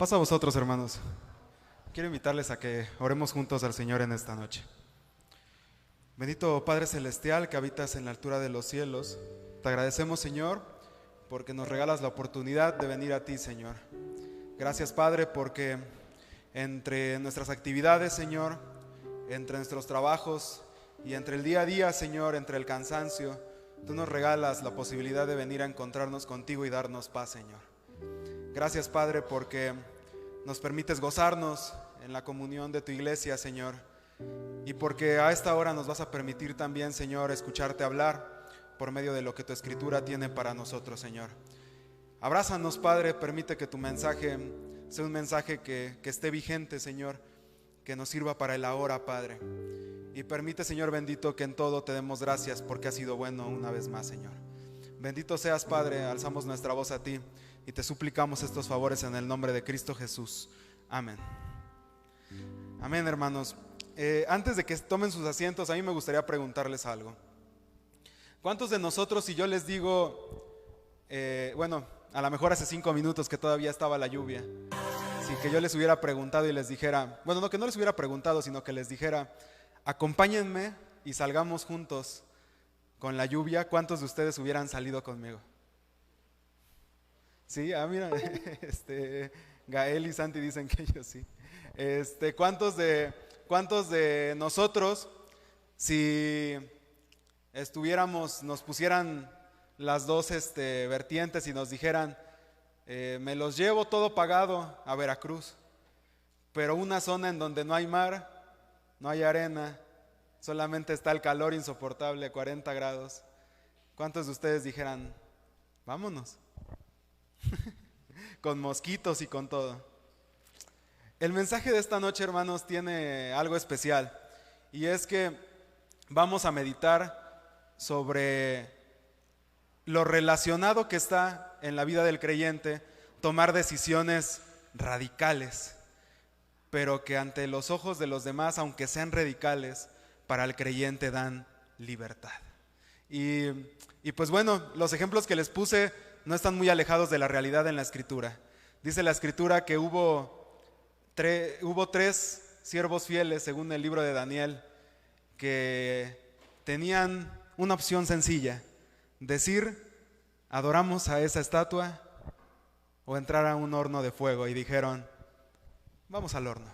Pasa a vosotros, hermanos. Quiero invitarles a que oremos juntos al Señor en esta noche. Bendito Padre Celestial que habitas en la altura de los cielos, te agradecemos, Señor, porque nos regalas la oportunidad de venir a ti, Señor. Gracias, Padre, porque entre nuestras actividades, Señor, entre nuestros trabajos y entre el día a día, Señor, entre el cansancio, tú nos regalas la posibilidad de venir a encontrarnos contigo y darnos paz, Señor. Gracias, Padre, porque nos permites gozarnos en la comunión de tu iglesia, Señor, y porque a esta hora nos vas a permitir también, Señor, escucharte hablar por medio de lo que tu Escritura tiene para nosotros, Señor. Abrázanos, Padre, permite que tu mensaje sea un mensaje que esté vigente, Señor, que nos sirva para el ahora, Padre. Y permite, Señor bendito, que en todo te demos gracias porque has sido bueno una vez más, Señor. Bendito seas, Padre, alzamos nuestra voz a ti y te suplicamos estos favores en el nombre de Cristo Jesús. Amén. Amén, hermanos. Antes de que tomen sus asientos, a mí me gustaría preguntarles algo. ¿Cuántos de nosotros, si yo les digo, a lo mejor hace 5 minutos que todavía estaba la lluvia, si que yo les hubiera preguntado y les dijera, no que no les hubiera preguntado, sino que les dijera, acompáñenme y salgamos juntos con la lluvia, ¿cuántos de ustedes hubieran salido conmigo? Sí, mira, Gael y Santi dicen que ellos sí. ¿Cuántos de nosotros, si nos pusieran las dos vertientes y nos dijeran, me los llevo todo pagado a Veracruz, pero una zona en donde no hay mar, no hay arena, solamente está el calor insoportable, 40 grados? ¿Cuántos de ustedes dijeran, vámonos? Con mosquitos y con todo. El mensaje de esta noche, hermanos, tiene algo especial, y es que vamos a meditar sobre lo relacionado que está en la vida del creyente tomar decisiones radicales, pero que ante los ojos de los demás, aunque sean radicales, para el creyente dan libertad. Y pues bueno, los ejemplos que les puse no están muy alejados de la realidad en la Escritura. Dice la Escritura que hubo 3 siervos fieles, según el libro de Daniel, que tenían una opción sencilla: decir, adoramos a esa estatua, o entrar a un horno de fuego, y dijeron, vamos al horno.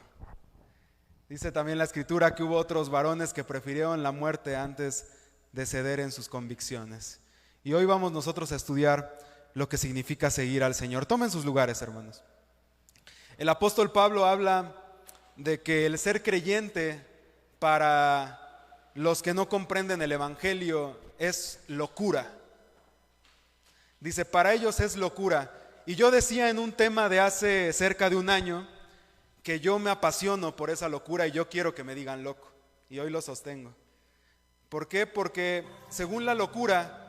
Dice también la Escritura que hubo otros varones que prefirieron la muerte antes de ceder en sus convicciones. Y hoy vamos nosotros a estudiar lo que significa seguir al Señor. Tomen sus lugares, hermanos. El apóstol Pablo habla de que el ser creyente para los que no comprenden el evangelio es locura. Dice, para ellos es locura. Y yo decía en un tema de hace cerca de un año que yo me apasiono por esa locura y yo quiero que me digan loco. Y hoy lo sostengo. ¿Por qué? Porque según la locura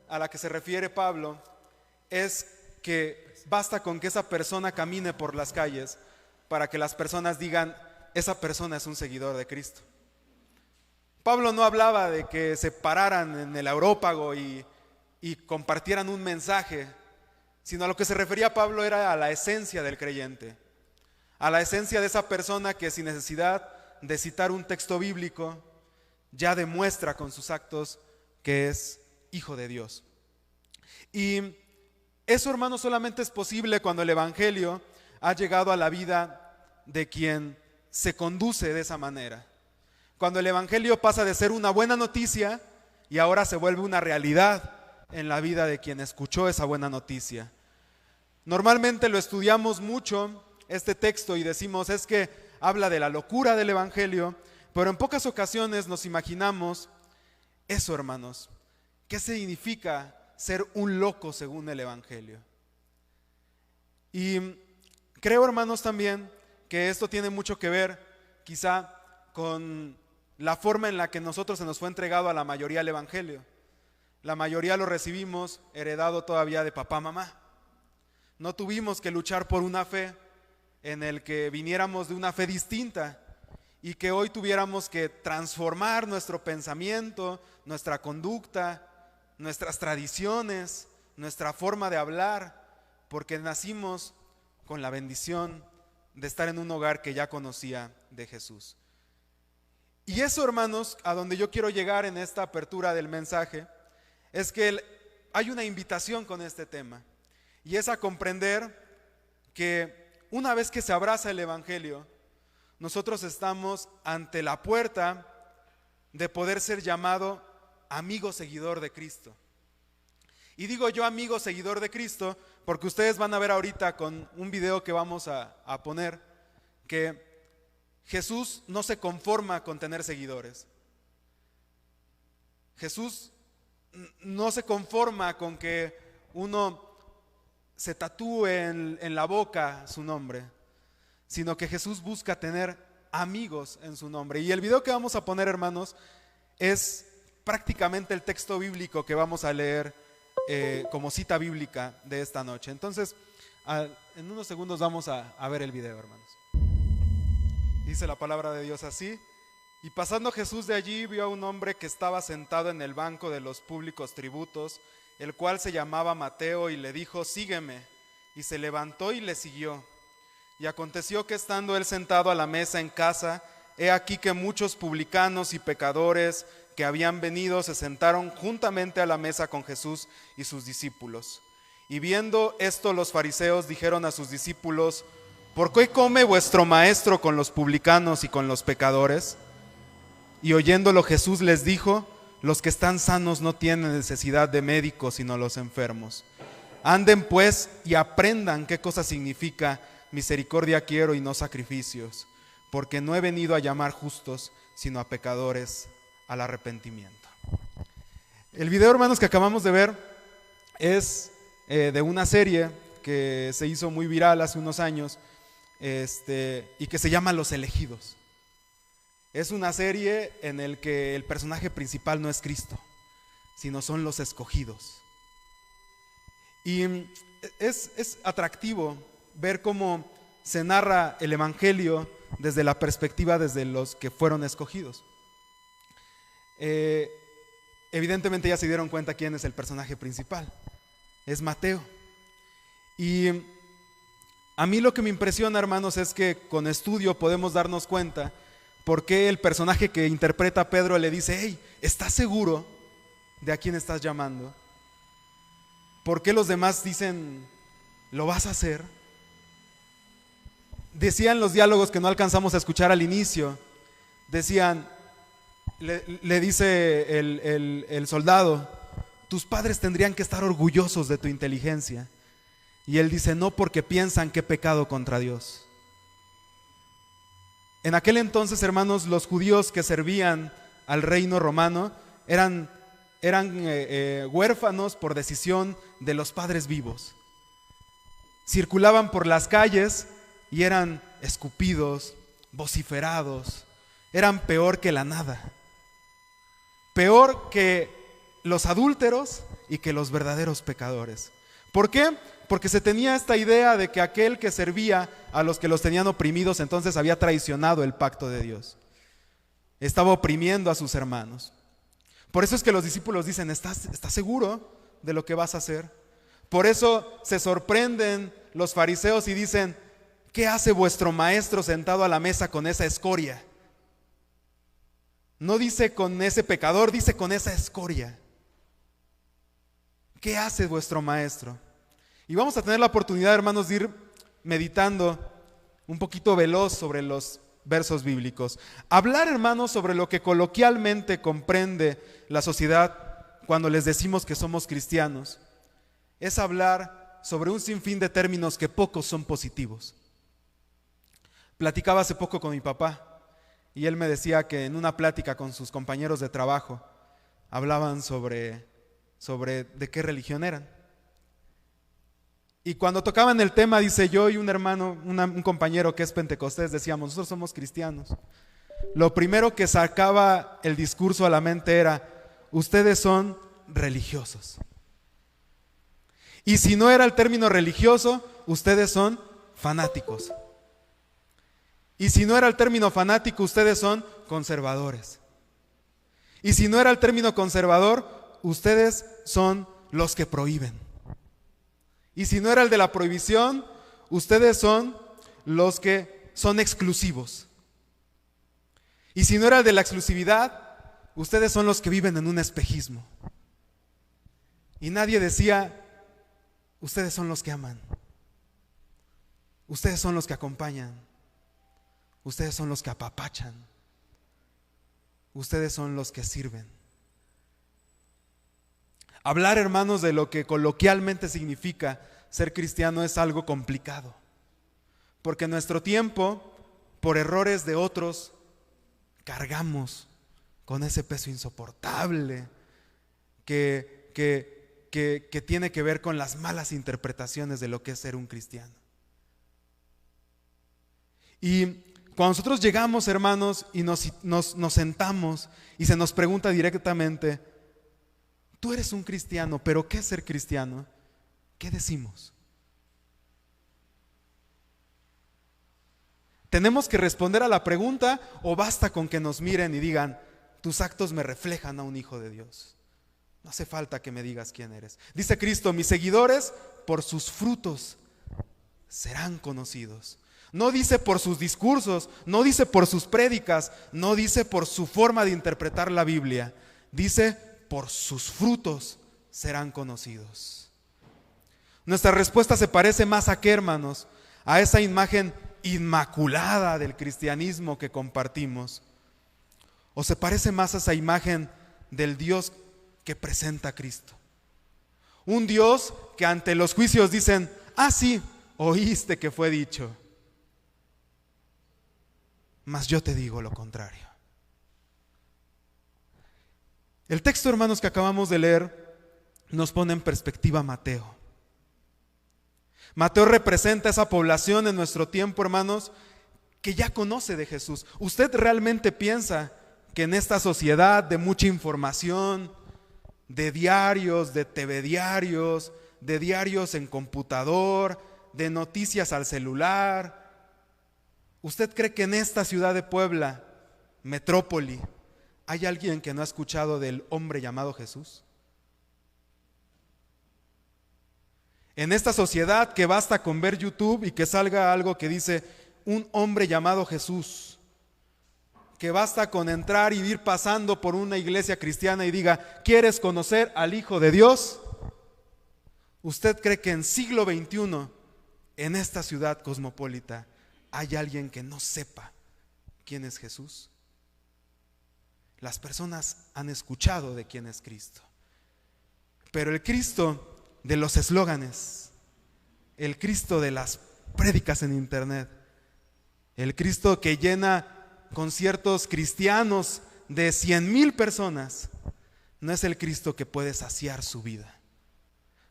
a la que se refiere Pablo, es que basta con que esa persona camine por las calles para que las personas digan, esa persona es un seguidor de Cristo. Pablo no hablaba de que se pararan en el aerópago y compartieran un mensaje, sino a lo que se refería Pablo era a la esencia del creyente, a la esencia de esa persona que sin necesidad de citar un texto bíblico ya demuestra con sus actos que es hijo de Dios. Y eso, hermano, solamente es posible cuando el evangelio ha llegado a la vida de quien se conduce de esa manera. Cuando el evangelio pasa de ser una buena noticia y ahora se vuelve una realidad en la vida de quien escuchó esa buena noticia. Normalmente lo estudiamos mucho este texto y decimos, es que habla de la locura del evangelio, pero en pocas ocasiones nos imaginamos eso, hermanos. ¿Qué significa ser un loco según el evangelio? Y creo, hermanos, también que esto tiene mucho que ver quizá con la forma en la que nosotros se nos fue entregado a la mayoría el evangelio. La mayoría lo recibimos heredado todavía de papá, mamá. No tuvimos que luchar por una fe en el que viniéramos de una fe distinta y que hoy tuviéramos que transformar nuestro pensamiento, nuestra conducta, nuestras tradiciones, nuestra forma de hablar, porque nacimos con la bendición de estar en un hogar que ya conocía de Jesús. Y eso, hermanos, a donde yo quiero llegar en esta apertura del mensaje, es que hay una invitación con este tema, y es a comprender que una vez que se abraza el Evangelio, nosotros estamos ante la puerta de poder ser llamado amigo seguidor de Cristo. Y digo yo amigo seguidor de Cristo porque ustedes van a ver ahorita con un video que vamos a poner que Jesús no se conforma con tener seguidores. Jesús no se conforma con que uno se tatúe en la boca su nombre, sino que Jesús busca tener amigos en su nombre. Y el video que vamos a poner, hermanos, es prácticamente el texto bíblico que vamos a leer como cita bíblica de esta noche. Entonces, en unos segundos vamos a ver el video, hermanos. Dice la palabra de Dios así: y pasando Jesús de allí, vio a un hombre que estaba sentado en el banco de los públicos tributos, el cual se llamaba Mateo, y le dijo: sígueme. Y se levantó y le siguió. Y aconteció que estando él sentado a la mesa en casa, he aquí que muchos publicanos y pecadores que habían venido se sentaron juntamente a la mesa con Jesús y sus discípulos. Y viendo esto, los fariseos dijeron a sus discípulos: ¿por qué come vuestro maestro con los publicanos y con los pecadores? Y oyéndolo Jesús les dijo: los que están sanos no tienen necesidad de médicos, sino los enfermos. Anden pues y aprendan qué cosa significa misericordia quiero y no sacrificios, porque no he venido a llamar justos, sino a pecadores al arrepentimiento. El video, hermanos, que acabamos de ver es de una serie que se hizo muy viral hace unos años, y que se llama Los Elegidos. Es una serie en el que el personaje principal no es Cristo, sino son los escogidos. Y es atractivo ver cómo se narra el Evangelio desde la perspectiva desde los que fueron escogidos. Evidentemente ya se dieron cuenta quién es el personaje principal. Es Mateo. Y a mí lo que me impresiona, hermanos, es que con estudio podemos darnos cuenta por qué el personaje que interpreta a Pedro le dice: hey, ¿estás seguro de a quién estás llamando? ¿Por qué los demás dicen: ¿lo vas a hacer? Decían los diálogos que no alcanzamos a escuchar al inicio. Decían, le dice el soldado: tus padres tendrían que estar orgullosos de tu inteligencia. Y él dice: no, porque piensan que he pecado contra Dios. En aquel entonces, hermanos, los judíos que servían al reino romano eran huérfanos por decisión de los padres vivos. Circulaban por las calles y eran escupidos, vociferados, eran peor que la nada, peor que los adúlteros y que los verdaderos pecadores. ¿Por qué? Porque se tenía esta idea de que aquel que servía a los que los tenían oprimidos entonces había traicionado el pacto de Dios, estaba oprimiendo a sus hermanos. Por eso es que los discípulos dicen: ¿Estás seguro de lo que vas a hacer? Por eso se sorprenden los fariseos y dicen: ¿qué hace vuestro maestro sentado a la mesa con esa escoria? No dice con ese pecador, dice con esa escoria. ¿Qué hace vuestro maestro? Y vamos a tener la oportunidad, hermanos, de ir meditando un poquito veloz sobre los versos bíblicos. Hablar, hermanos, sobre lo que coloquialmente comprende la sociedad cuando les decimos que somos cristianos, es hablar sobre un sinfín de términos que pocos son positivos. Platicaba hace poco con mi papá y él me decía que en una plática con sus compañeros de trabajo hablaban sobre de qué religión eran. Y cuando tocaban el tema, dice, yo y un hermano, un compañero que es pentecostés, decíamos: nosotros somos cristianos. Lo primero que sacaba el discurso a la mente era: ustedes son religiosos. Y si no era el término religioso, ustedes son fanáticos. Y si no era el término fanático, ustedes son conservadores. Y si no era el término conservador, ustedes son los que prohíben. Y si no era el de la prohibición, ustedes son los que son exclusivos. Y si no era de la exclusividad, ustedes son los que viven en un espejismo. Y nadie decía, ustedes son los que aman. Ustedes son los que acompañan. Ustedes son los que apapachan. Ustedes son los que sirven. Hablar, hermanos, de lo que coloquialmente significa ser cristiano es algo complicado. Porque en nuestro tiempo, por errores de otros, cargamos con ese peso insoportable que tiene que ver con las malas interpretaciones de lo que es ser un cristiano. Y cuando nosotros llegamos, hermanos, y nos sentamos y se nos pregunta directamente, tú eres un cristiano, pero ¿qué es ser cristiano? ¿Qué decimos? ¿Tenemos que responder a la pregunta o basta con que nos miren y digan, tus actos me reflejan a un hijo de Dios? No hace falta que me digas quién eres. Dice Cristo, mis seguidores por sus frutos serán conocidos. No dice por sus discursos, no dice por sus prédicas, no dice por su forma de interpretar la Biblia. Dice, por sus frutos serán conocidos. Nuestra respuesta se parece más a qué, hermanos, a esa imagen inmaculada del cristianismo que compartimos, o se parece más a esa imagen del Dios que presenta a Cristo. Un Dios que ante los juicios dicen, ah, sí, oíste que fue dicho, mas yo te digo lo contrario. El texto, hermanos, que acabamos de leer nos pone en perspectiva a Mateo. Mateo representa esa población en nuestro tiempo, hermanos, que ya conoce de Jesús. ¿Usted realmente piensa que en esta sociedad de mucha información, de diarios, de TV diarios, de diarios en computador, de noticias al celular, usted cree que en esta ciudad de Puebla, metrópoli, hay alguien que no ha escuchado del hombre llamado Jesús? En esta sociedad que basta con ver YouTube y que salga algo que dice un hombre llamado Jesús, que basta con entrar y ir pasando por una iglesia cristiana y diga, ¿quieres conocer al Hijo de Dios? ¿Usted cree que en siglo XXI, en esta ciudad cosmopolita, hay alguien que no sepa quién es Jesús? Las personas han escuchado de quién es Cristo, pero el Cristo de los eslóganes, el Cristo de las prédicas en internet, el Cristo que llena conciertos cristianos de 100,000 personas, no es el Cristo que puede saciar su vida,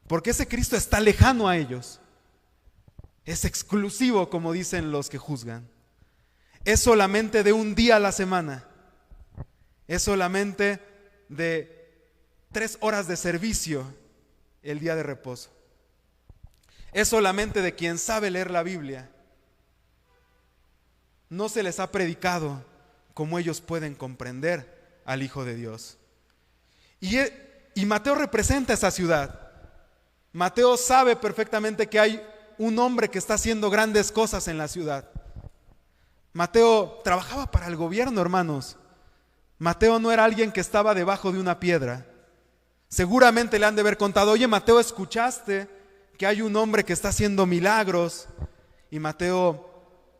porque ese Cristo está lejano a ellos, es exclusivo, como dicen los que juzgan, es solamente de un día a la semana, es solamente de 3 horas de servicio el día de reposo, es solamente de quien sabe leer la Biblia. No se les ha predicado como ellos pueden comprender al Hijo de Dios. Y Mateo representa esa ciudad. Mateo sabe perfectamente que hay un hombre que está haciendo grandes cosas en la ciudad. Mateo trabajaba para el gobierno, hermanos. Mateo no era alguien que estaba debajo de una piedra. Seguramente le han de haber contado, oye Mateo, ¿escuchaste que hay un hombre que está haciendo milagros? Y Mateo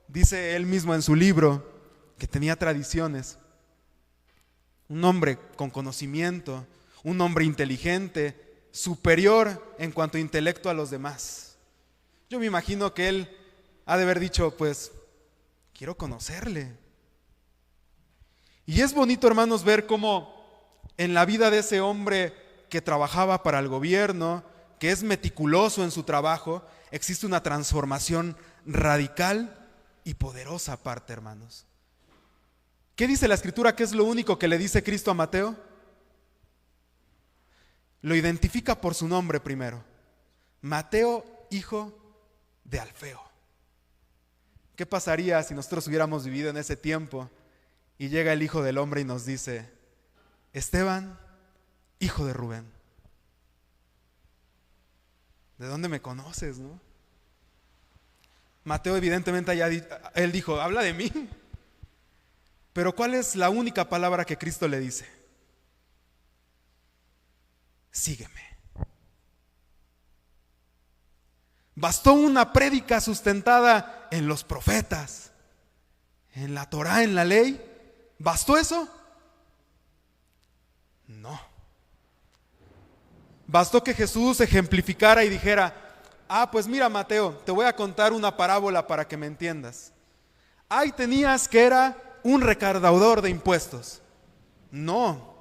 dice él mismo en su libro que tenía tradiciones. Un hombre con conocimiento, un hombre inteligente, superior en cuanto a intelecto a los demás. Yo me imagino que él ha de haber dicho, pues, quiero conocerle. Y es bonito, hermanos, ver cómo en la vida de ese hombre que trabajaba para el gobierno, que es meticuloso en su trabajo, existe una transformación radical y poderosa aparte, hermanos. ¿Qué dice la Escritura? ¿Qué es lo único que le dice Cristo a Mateo? Lo identifica por su nombre primero. Mateo, hijo de Alfeo. ¿Qué pasaría si nosotros hubiéramos vivido en ese tiempo y llega el Hijo del Hombre y nos dice, Esteban, hijo de Rubén? ¿De dónde me conoces, no? Mateo evidentemente él dijo, habla de mí. Pero ¿cuál es la única palabra que Cristo le dice? Sígueme. Bastó una prédica sustentada en los profetas, en la Torá, en la ley. ¿Bastó eso? No. Bastó que Jesús ejemplificara y dijera, pues mira, Mateo, te voy a contar una parábola para que me entiendas. Ahí tenías que era un recaudador de impuestos. No.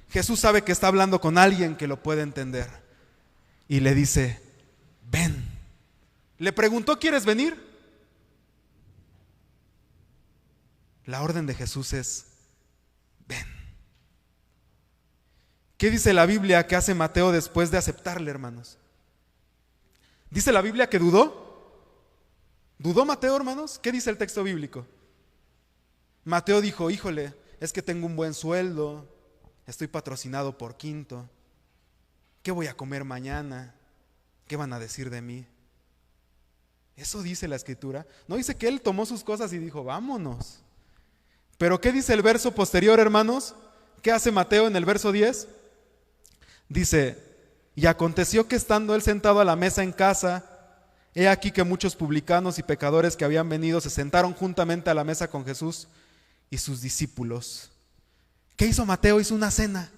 Jesús sabe que está hablando con alguien que lo puede entender. Y le dice, ven. Le preguntó, ¿quieres venir? La orden de Jesús es, ven. ¿Qué dice la Biblia que hace Mateo después de aceptarle, hermanos? ¿Dice la Biblia que dudó? ¿Dudó Mateo, hermanos? ¿Qué dice el texto bíblico? Mateo dijo, híjole, es que tengo un buen sueldo, estoy patrocinado por Quinto, ¿qué voy a comer mañana? ¿Qué van a decir de mí? Eso dice la Escritura. No dice que él tomó sus cosas y dijo, vámonos. Pero ¿qué dice el verso posterior, hermanos? ¿Qué hace Mateo en el verso 10? Dice, y aconteció que estando él sentado a la mesa en casa, he aquí que muchos publicanos y pecadores que habían venido se sentaron juntamente a la mesa con Jesús y sus discípulos. ¿Qué hizo Mateo? Hizo una cena.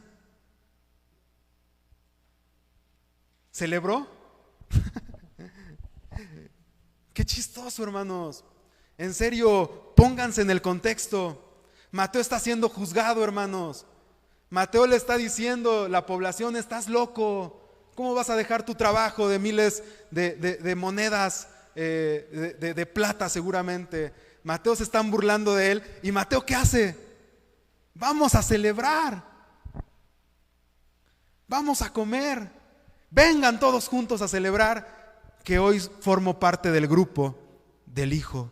¿Celebró? Qué chistoso, hermanos. En serio, pónganse en el contexto. Mateo está siendo juzgado, hermanos. Mateo le está diciendo, la población, estás loco. ¿Cómo vas a dejar tu trabajo de miles de monedas de plata seguramente? Mateo se están burlando de él. ¿Y Mateo qué hace? Vamos a celebrar. Vamos a comer. Vengan todos juntos a celebrar que hoy formo parte del grupo del Hijo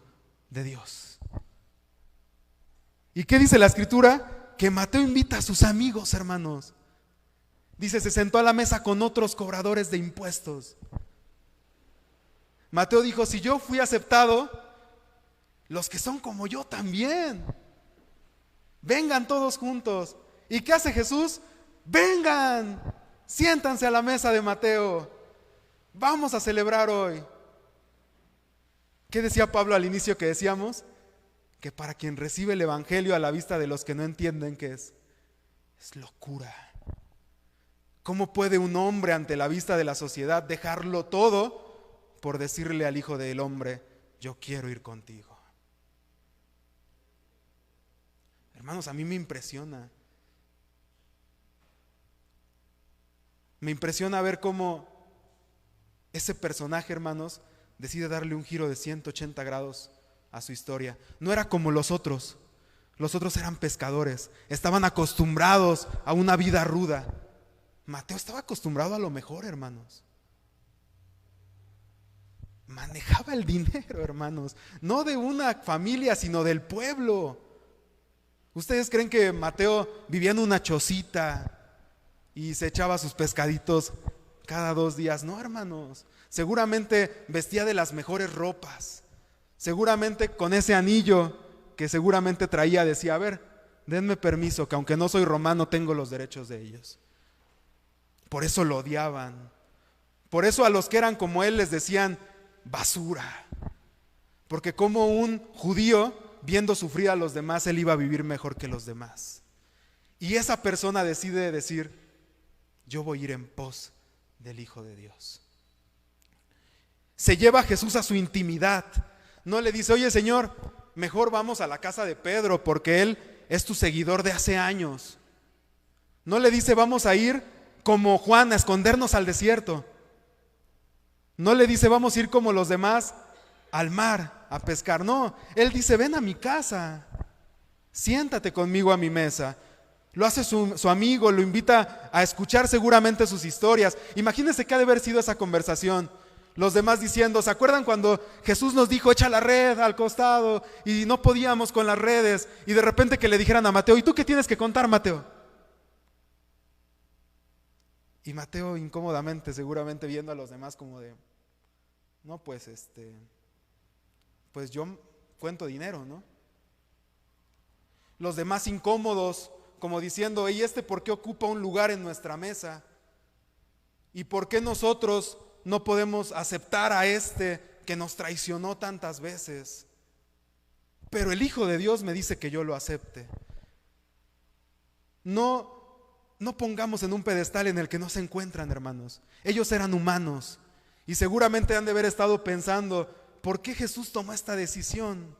de Dios. ¿Y qué dice la Escritura? Que Mateo invita a sus amigos, hermanos. Dice, se sentó a la mesa con otros cobradores de impuestos. Mateo dijo, si yo fui aceptado, los que son como yo también. Vengan todos juntos. ¿Y qué hace Jesús? Vengan, siéntanse a la mesa de Mateo. Vamos a celebrar hoy. ¿Qué decía Pablo al inicio que decíamos? Que para quien recibe el evangelio a la vista de los que no entienden qué es locura. ¿Cómo puede un hombre ante la vista de la sociedad dejarlo todo por decirle al Hijo del Hombre, yo quiero ir contigo? Hermanos, a mí me impresiona. Me impresiona ver cómo ese personaje, hermanos, decide darle un giro de 180 grados a su historia. No era como los otros. Los otros eran pescadores, estaban acostumbrados a una vida ruda. Mateo estaba acostumbrado a lo mejor, hermanos. Manejaba el dinero, hermanos, no de una familia, sino del pueblo. ¿Ustedes creen que Mateo vivía en una chocita y se echaba sus pescaditos cada 2 días? No, hermanos. Seguramente vestía de las mejores ropas. Seguramente con ese anillo que seguramente traía decía, a ver, denme permiso, que aunque no soy romano tengo los derechos de ellos. Por eso lo odiaban. Por eso a los que eran como él les decían basura. Porque como un judío, viendo sufrir a los demás, él iba a vivir mejor que los demás. Y esa persona decide decir, yo voy a ir en pos del Hijo de Dios. Se lleva a Jesús a su intimidad. No le dice, oye Señor, mejor vamos a la casa de Pedro porque él es tu seguidor de hace años. No le dice, vamos a ir como Juan a escondernos al desierto. No le dice, vamos a ir como los demás al mar a pescar. No, él dice, ven a mi casa, siéntate conmigo a mi mesa. Lo hace su amigo, lo invita a escuchar seguramente sus historias. Imagínense qué ha de haber sido esa conversación. Los demás diciendo, ¿se acuerdan cuando Jesús nos dijo echa la red al costado y no podíamos con las redes? Y de repente que le dijeran a Mateo, ¿y tú qué tienes que contar, Mateo? Y Mateo incómodamente seguramente viendo a los demás como de, no pues pues yo cuento dinero, ¿no? Los demás incómodos, como diciendo, ¿y este por qué ocupa un lugar en nuestra mesa? ¿Y por qué nosotros no podemos aceptar a este que nos traicionó tantas veces? Pero el Hijo de Dios me dice que yo lo acepte. No pongamos en un pedestal en el que no se encuentran, hermanos. Ellos eran humanos y seguramente han de haber estado pensando, ¿por qué Jesús tomó esta decisión?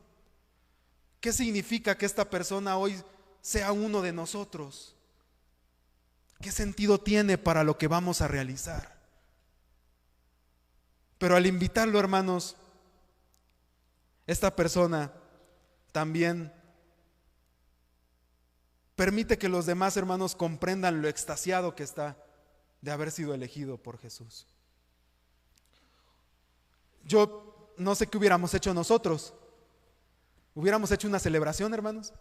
¿Qué significa que esta persona hoy sea uno de nosotros? ¿Qué sentido tiene para lo que vamos a realizar? Pero al invitarlo, hermanos, esta persona también permite que los demás hermanos comprendan lo extasiado que está de haber sido elegido por Jesús. Yo no sé qué hubiéramos hecho nosotros. ¿Hubiéramos hecho una celebración, hermanos?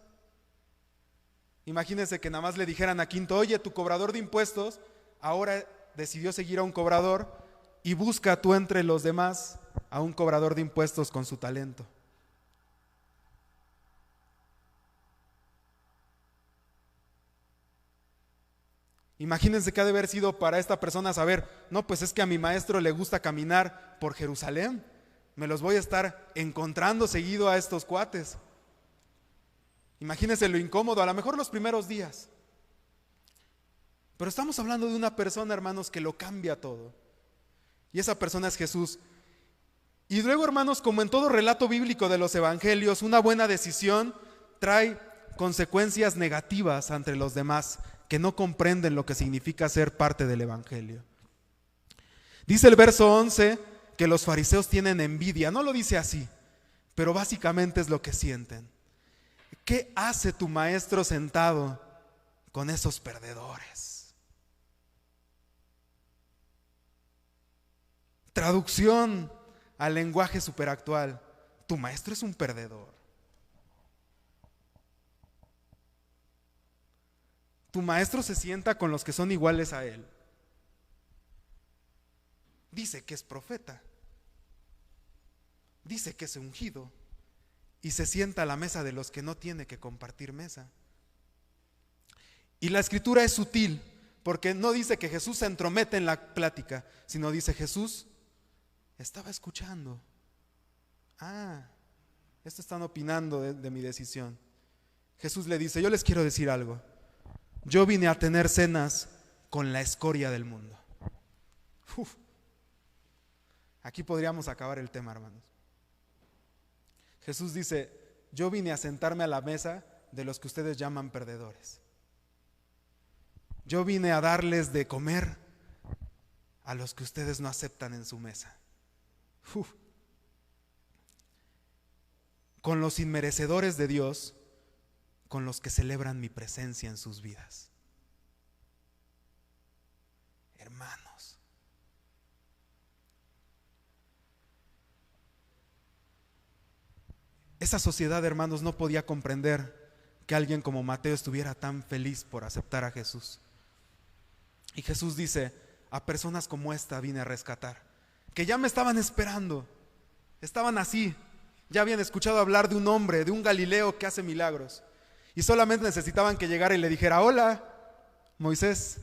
Imagínense que nada más le dijeran a Quinto, oye, tu cobrador de impuestos ahora decidió seguir a un cobrador y busca tú entre los demás a un cobrador de impuestos con su talento. Imagínense que ha de haber sido para esta persona saber, no, pues es que a mi maestro le gusta caminar por Jerusalén. Me los voy a estar encontrando seguido a estos cuates. Imagínense lo incómodo, a lo mejor los primeros días. Pero estamos hablando de una persona, hermanos, que lo cambia todo. Y esa persona es Jesús. Y luego, hermanos, como en todo relato bíblico de los evangelios, una buena decisión trae consecuencias negativas ante los demás que no comprenden lo que significa ser parte del evangelio. Dice el verso 11 que los fariseos tienen envidia. No lo dice así, pero básicamente es lo que sienten. ¿Qué hace tu maestro sentado con esos perdedores? Traducción al lenguaje superactual: tu maestro es un perdedor. Tu maestro se sienta con los que son iguales a él. Dice que es profeta. Dice que es ungido. Y se sienta a la mesa de los que no tiene que compartir mesa. Y la escritura es sutil, porque no dice que Jesús se entromete en la plática, sino dice Jesús estaba escuchando. Esto están opinando de mi decisión. Jesús le dice, yo les quiero decir algo. Yo vine a tener cenas con la escoria del mundo. Aquí podríamos acabar el tema, hermanos. Jesús dice, yo vine a sentarme a la mesa de los que ustedes llaman perdedores. Yo vine a darles de comer a los que ustedes no aceptan en su mesa. Con los inmerecedores de Dios, con los que celebran mi presencia en sus vidas. Hermanos, esa sociedad, hermanos, no podía comprender que alguien como Mateo estuviera tan feliz por aceptar a Jesús. Y Jesús dice, a personas como esta vine a rescatar, que ya me estaban esperando, estaban así, ya habían escuchado hablar de un hombre, de un Galileo que hace milagros, y solamente necesitaban que llegara y le dijera, hola, Moisés,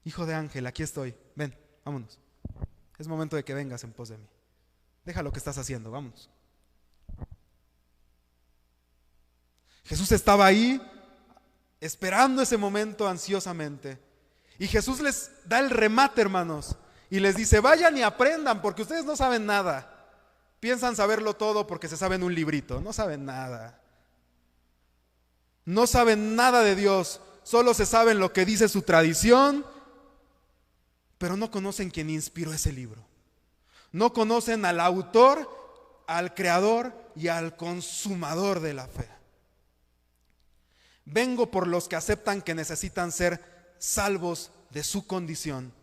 hijo de Ángel, aquí estoy, ven, vámonos, es momento de que vengas en pos de mí, deja lo que estás haciendo, vámonos. Jesús estaba ahí esperando ese momento ansiosamente, y Jesús les da el remate, hermanos, y les dice, vayan y aprendan, porque ustedes no saben nada. Piensan saberlo todo porque se saben un librito, no saben nada. No saben nada de Dios, solo se saben lo que dice su tradición, pero no conocen quién inspiró ese libro. No conocen al autor, al creador y al consumador de la fe. Vengo por los que aceptan que necesitan ser salvos de su condición,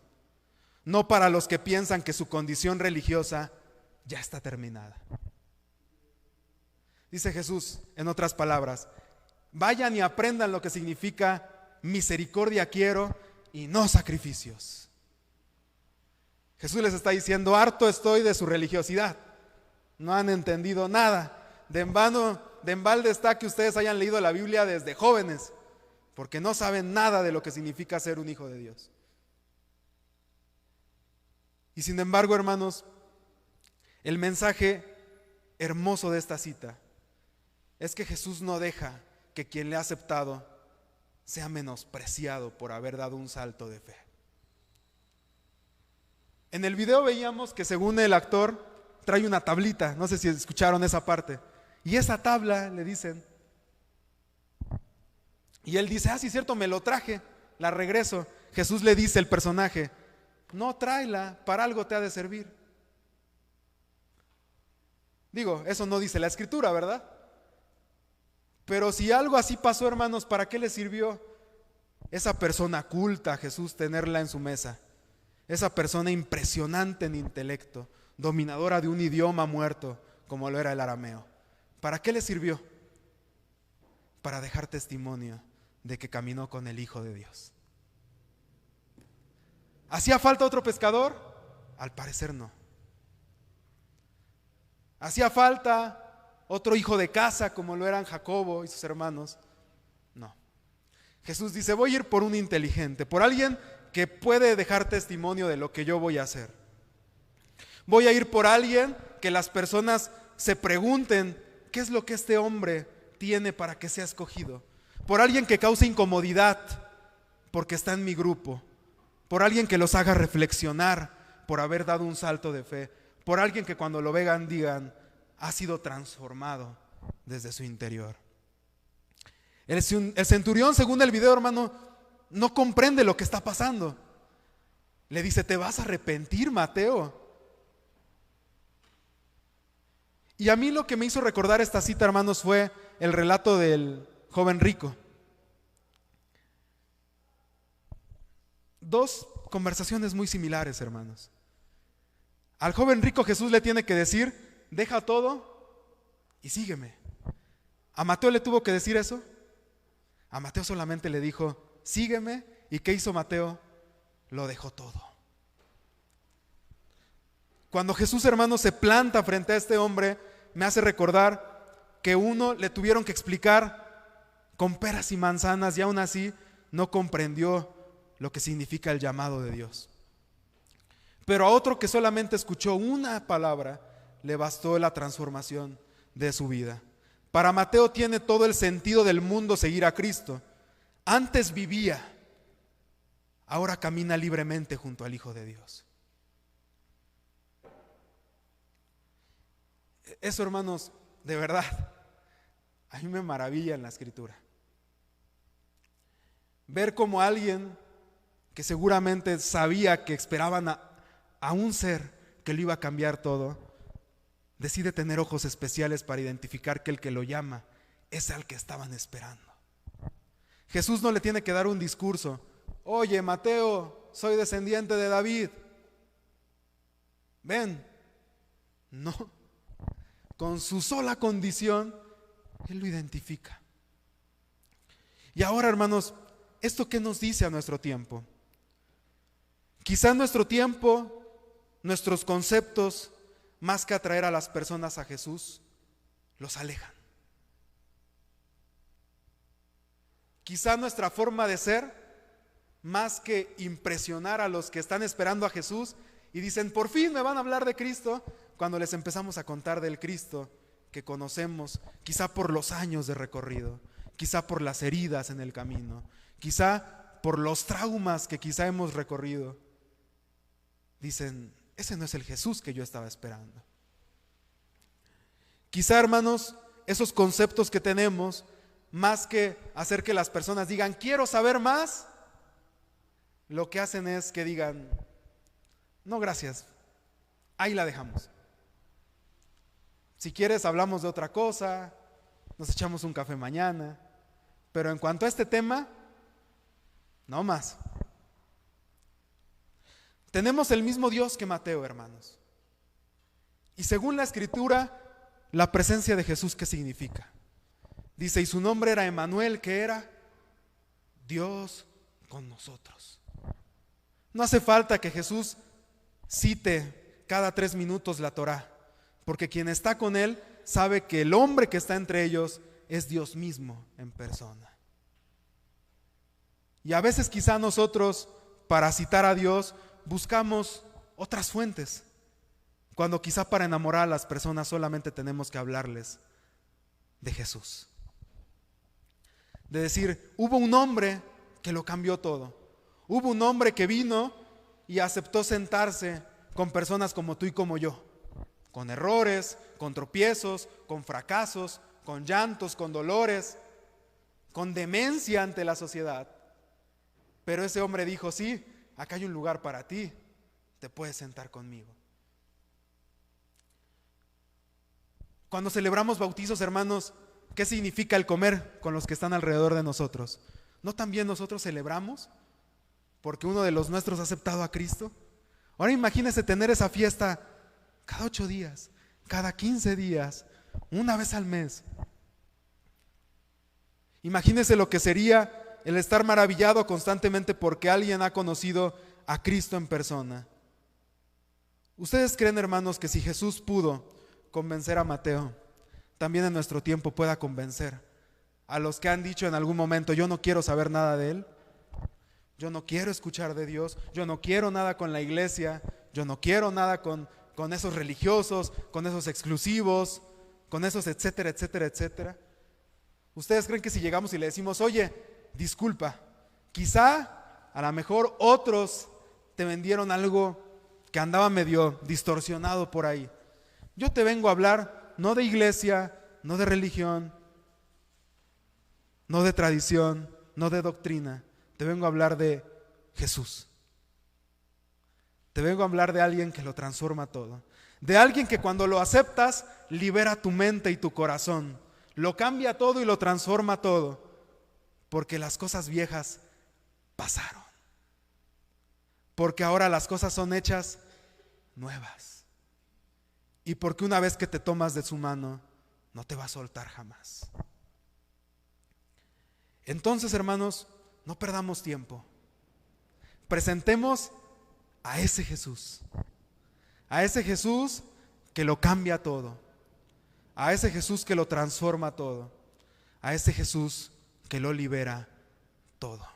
no para los que piensan que su condición religiosa ya está terminada. Dice Jesús, en otras palabras, vayan y aprendan lo que significa misericordia quiero y no sacrificios. Jesús les está diciendo, harto estoy de su religiosidad. no han entendido nada. De en balde está que ustedes hayan leído la Biblia desde jóvenes, porque no saben nada de lo que significa ser un hijo de Dios. Y sin embargo, hermanos, el mensaje hermoso de esta cita es que Jesús no deja que quien le ha aceptado sea menospreciado por haber dado un salto de fe. En el video veíamos que, según el actor, trae una tablita, no sé si escucharon esa parte, y esa tabla le dicen, y él dice, sí, cierto, me lo traje, la regreso. Jesús le dice, el personaje, no, tráela, para algo te ha de servir. Digo, eso no dice la Escritura, ¿verdad? Pero si algo así pasó, hermanos, ¿para qué le sirvió esa persona culta a Jesús tenerla en su mesa? Esa persona impresionante en intelecto, dominadora de un idioma muerto, como lo era el arameo. ¿Para qué le sirvió? Para dejar testimonio de que caminó con el Hijo de Dios. ¿Hacía falta otro pescador? Al parecer no. ¿Hacía falta otro hijo de casa como lo eran Jacobo y sus hermanos? No. Jesús dice, voy a ir por un inteligente, por alguien que puede dejar testimonio de lo que yo voy a hacer. Voy a ir por alguien que las personas se pregunten, ¿qué es lo que este hombre tiene para que sea escogido? Por alguien que cause incomodidad porque está en mi grupo. Por alguien que los haga reflexionar por haber dado un salto de fe. Por alguien que cuando lo vean digan, ha sido transformado desde su interior. El centurión, según el video, hermano, no comprende lo que está pasando. Le dice, te vas a arrepentir, Mateo. Y a mí lo que me hizo recordar esta cita, hermanos, fue el relato del joven rico. Dos conversaciones muy similares, hermanos. Al joven rico Jesús le tiene que decir, deja todo y sígueme. ¿A Mateo le tuvo que decir eso? A Mateo solamente le dijo, sígueme. ¿Y qué hizo Mateo? Lo dejó todo. Cuando Jesús, hermanos, se planta frente a este hombre, me hace recordar que uno le tuvieron que explicar con peras y manzanas y aún así no comprendió lo que significa el llamado de Dios. Pero a otro que solamente escuchó una palabra, le bastó la transformación de su vida. Para Mateo tiene todo el sentido del mundo seguir a Cristo. Antes vivía, ahora camina libremente junto al Hijo de Dios. Eso, hermanos, de verdad, a mí me maravilla en la Escritura. Ver cómo alguien que seguramente sabía que esperaban a un ser que lo iba a cambiar todo, decide tener ojos especiales para identificar que el que lo llama es al que estaban esperando. Jesús no le tiene que dar un discurso. Oye, Mateo, soy descendiente de David. Ven. No. Con su sola condición, Él lo identifica. Y ahora, hermanos, ¿esto qué nos dice a nuestro tiempo? Quizá en nuestro tiempo, nuestros conceptos, más que atraer a las personas a Jesús, los alejan. Quizá nuestra forma de ser, más que impresionar a los que están esperando a Jesús y dicen, por fin me van a hablar de Cristo, cuando les empezamos a contar del Cristo que conocemos, quizá por los años de recorrido, quizá por las heridas en el camino, quizá por los traumas que quizá hemos recorrido, dicen, ese no es el Jesús que yo estaba esperando. Quizá, hermanos, esos conceptos que tenemos, más que hacer que las personas digan, quiero saber más, lo que hacen es que digan, no gracias, ahí la dejamos. Si quieres hablamos de otra cosa, nos echamos un café mañana, pero en cuanto a este tema, no más. Tenemos el mismo Dios que Mateo, hermanos. Y según la Escritura, la presencia de Jesús, ¿qué significa? Dice, y su nombre era Emmanuel, que era Dios con nosotros. No hace falta que Jesús cite cada 3 minutos la Torá. porque quien está con él sabe que el hombre que está entre ellos es Dios mismo en persona. Y a veces quizá nosotros, para citar a Dios, buscamos otras fuentes, cuando quizá para enamorar a las personas solamente tenemos que hablarles de Jesús. De decir, hubo un hombre que lo cambió todo. Hubo un hombre que vino y aceptó sentarse con personas como tú y como yo, con errores, con tropiezos, con fracasos, con llantos, con dolores, con demencia ante la sociedad. Pero ese hombre dijo, sí, acá hay un lugar para ti, te puedes sentar conmigo. Cuando celebramos bautizos, hermanos, ¿qué significa el comer con los que están alrededor de nosotros? ¿No también nosotros celebramos porque uno de los nuestros ha aceptado a Cristo? Ahora imagínese tener esa fiesta cada 8 días, cada 15 días, una vez al mes. Imagínese lo que sería el estar maravillado constantemente porque alguien ha conocido a Cristo en persona. ¿Ustedes creen, hermanos, que si Jesús pudo convencer a Mateo, también en nuestro tiempo pueda convencer a los que han dicho en algún momento, yo no quiero saber nada de Él, yo no quiero escuchar de Dios, yo no quiero nada con la iglesia, yo no quiero nada con esos religiosos, con esos exclusivos, con esos etcétera, etcétera, etcétera? ¿Ustedes creen que si llegamos y le decimos, oye, disculpa, quizá a lo mejor otros te vendieron algo que andaba medio distorsionado por ahí? Yo te vengo a hablar no de iglesia, no de religión, no de tradición, no de doctrina. Te vengo a hablar de Jesús. Te vengo a hablar de alguien que lo transforma todo. De alguien que cuando lo aceptas, libera tu mente y tu corazón. Lo cambia todo y lo transforma todo. Porque las cosas viejas pasaron. Porque ahora las cosas son hechas nuevas. Y porque una vez que te tomas de su mano, no te va a soltar jamás. Entonces, hermanos, no perdamos tiempo. Presentemos a ese Jesús. A ese Jesús que lo cambia todo. A ese Jesús que lo transforma todo. A ese Jesús que lo libera todo.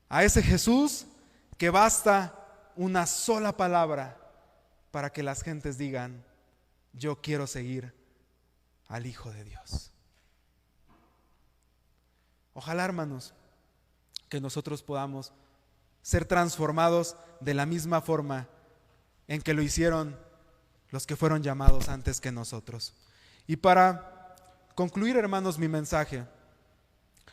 A ese Jesús que basta una sola palabra para que las gentes digan, yo quiero seguir al Hijo de Dios. Ojalá, hermanos, que nosotros podamos ser transformados de la misma forma en que lo hicieron los que fueron llamados antes que nosotros. Y para concluir, hermanos, mi mensaje,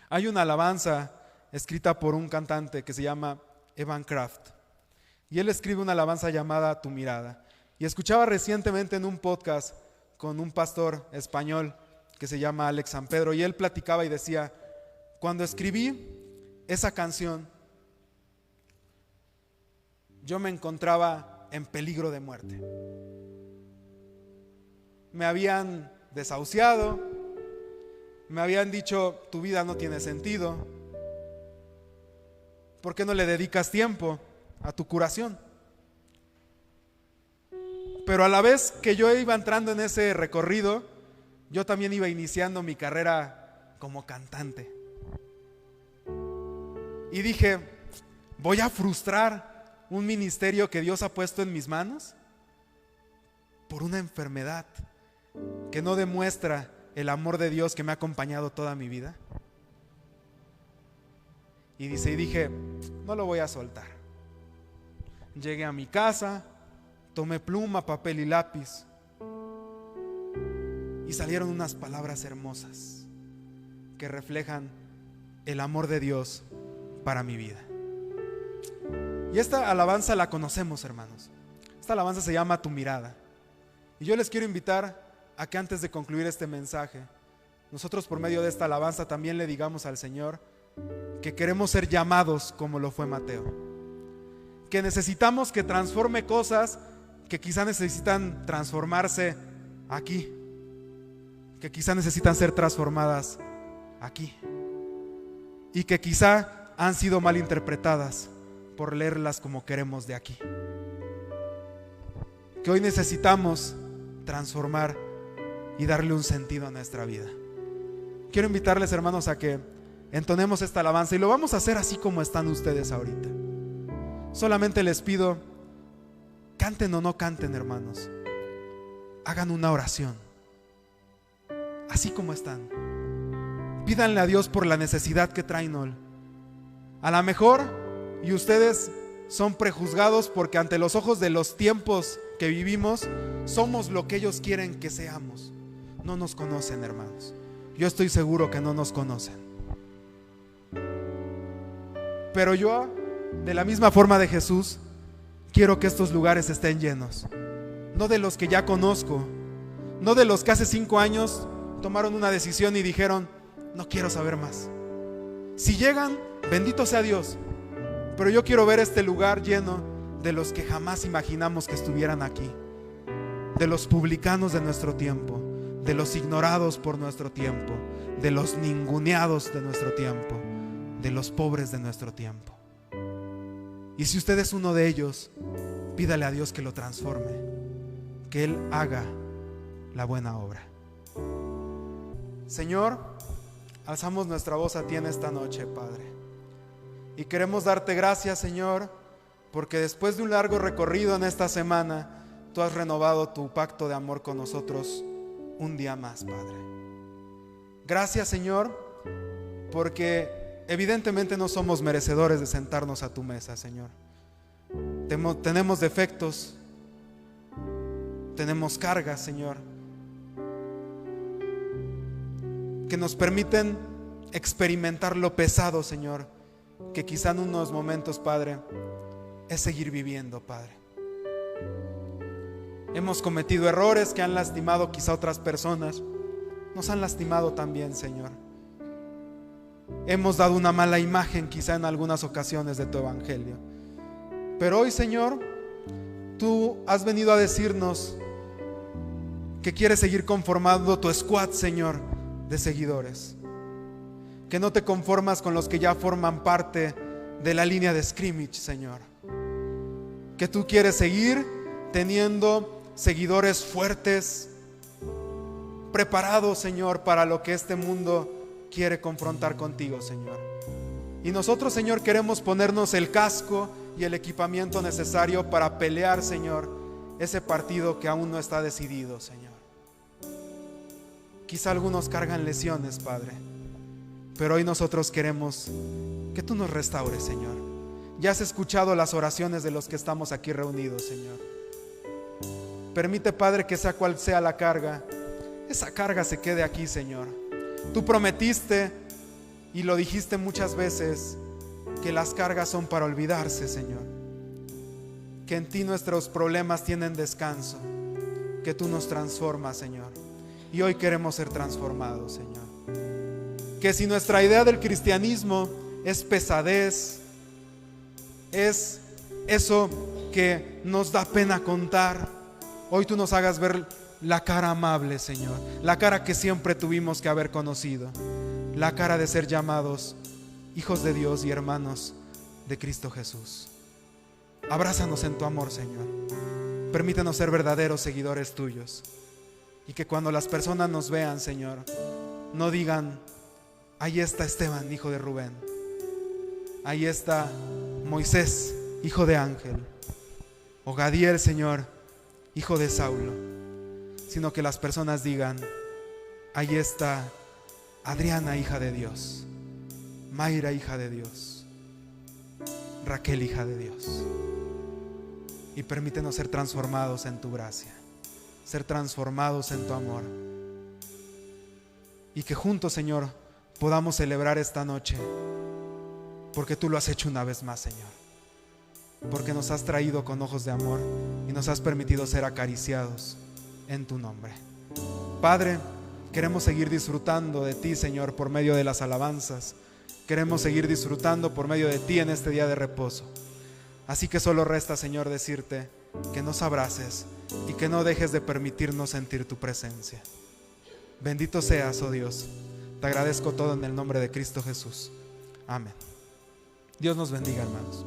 hay una alabanza escrita por un cantante que se llama Evan Kraft. Y él escribe una alabanza llamada Tu mirada. Y escuchaba recientemente en un podcast con un pastor español que se llama Alex San Pedro, y él platicaba y decía, cuando escribí esa canción, yo me encontraba en peligro de muerte. Me habían desahuciado, me habían dicho, tu vida no tiene sentido, ¿por qué no le dedicas tiempo a tu curación? Pero a la vez que yo iba entrando en ese recorrido, yo también iba iniciando mi carrera como cantante. Y dije, ¿voy a frustrar un ministerio que Dios ha puesto en mis manos? Por una enfermedad que no demuestra el amor de Dios que me ha acompañado toda mi vida. Y dije, no lo voy a soltar. Llegué a mi casa, tomé pluma, papel y lápiz y salieron unas palabras hermosas que reflejan el amor de Dios para mi vida. Y esta alabanza la conocemos, hermanos. Esta alabanza se llama Tu mirada. Y yo les quiero invitar a que antes de concluir este mensaje, nosotros por medio de esta alabanza también le digamos al Señor que queremos ser llamados como lo fue Mateo, que necesitamos que transforme cosas que quizá necesitan transformarse aquí, que quizá necesitan ser transformadas aquí, y que quizá han sido mal interpretadas por leerlas como queremos de aquí. Que hoy necesitamos transformar y darle un sentido a nuestra vida. Quiero invitarles, hermanos, a que entonemos esta alabanza y lo vamos a hacer así como están ustedes ahorita. Solamente les pido, canten o no canten, hermanos, hagan una oración así como están. Pídanle a Dios por la necesidad que traen hoy. A lo mejor, y ustedes son prejuzgados porque ante los ojos de los tiempos que vivimos, somos lo que ellos quieren que seamos. No nos conocen, hermanos. Yo estoy seguro que no nos conocen. Pero yo, de la misma forma de Jesús, quiero que estos lugares estén llenos. No de los que ya conozco, no de los que hace 5 años tomaron una decisión y dijeron, no quiero saber más. Si llegan, bendito sea Dios. Pero yo quiero ver este lugar lleno de los que jamás imaginamos que estuvieran aquí. De los publicanos de nuestro tiempo, de los ignorados por nuestro tiempo, de los ninguneados de nuestro tiempo, de los pobres de nuestro tiempo. Y si usted es uno de ellos, pídale a Dios que lo transforme, que Él haga la buena obra. Señor, alzamos nuestra voz a ti en esta noche, Padre, y queremos darte gracias, Señor, porque después de un largo recorrido en esta semana, tú has renovado tu pacto de amor con nosotros un día más, Padre. Gracias, Señor, porque evidentemente no somos merecedores de sentarnos a tu mesa, Señor. Tenemos defectos, tenemos cargas, Señor, que nos permiten experimentar lo pesado, Señor, que quizá en unos momentos, Padre, es seguir viviendo, Padre. Hemos cometido errores que han lastimado quizá a otras personas, nos han lastimado también, Señor. Hemos dado una mala imagen quizá en algunas ocasiones de tu evangelio. Pero hoy, Señor, tú has venido a decirnos que quieres seguir conformando tu squad, Señor, de seguidores. Que no te conformas con los que ya forman parte de la línea de scrimmage, Señor. Que tú quieres seguir teniendo seguidores fuertes, preparados, Señor, para lo que este mundo quiere confrontar contigo, Señor. Y nosotros, Señor, queremos ponernos el casco y el equipamiento necesario para pelear, Señor, ese partido que aún no está decidido, Señor. Quizá algunos cargan lesiones, Padre, pero hoy nosotros queremos que tú nos restaures, Señor. Ya has escuchado las oraciones de los que estamos aquí reunidos, Señor. Permite, Padre, que sea cual sea la carga, esa carga se quede aquí, Señor. Tú prometiste y lo dijiste muchas veces, que las cargas son para olvidarse, Señor. Que en ti nuestros problemas tienen descanso, que tú nos transformas, Señor. Y hoy queremos ser transformados, Señor. Que si nuestra idea del cristianismo es pesadez, es eso que nos da pena contar, hoy tú nos hagas ver la cara amable, Señor. La cara que siempre tuvimos que haber conocido. La cara de ser llamados hijos de Dios y hermanos de Cristo Jesús. Abrázanos en tu amor, Señor. Permítenos ser verdaderos seguidores tuyos. Y que cuando las personas nos vean, Señor, no digan, ahí está Esteban, hijo de Rubén. Ahí está Moisés, hijo de Ángel. O Gadiel, Señor, hijo de Saulo. Sino que las personas digan, ahí está Adriana, hija de Dios. Mayra, hija de Dios. Raquel, hija de Dios. Y permítenos ser transformados en tu gracia, ser transformados en tu amor. Y que juntos, Señor, podamos celebrar esta noche, porque tú lo has hecho una vez más, Señor. Porque nos has traído con ojos de amor y nos has permitido ser acariciados en tu nombre. Padre, queremos seguir disfrutando de ti, Señor, por medio de las alabanzas. Queremos seguir disfrutando por medio de ti en este día de reposo. Así que solo resta, Señor, decirte que nos abraces y que no dejes de permitirnos sentir tu presencia. Bendito seas, oh Dios. Te agradezco todo en el nombre de Cristo Jesús. Amén. Dios nos bendiga, hermanos.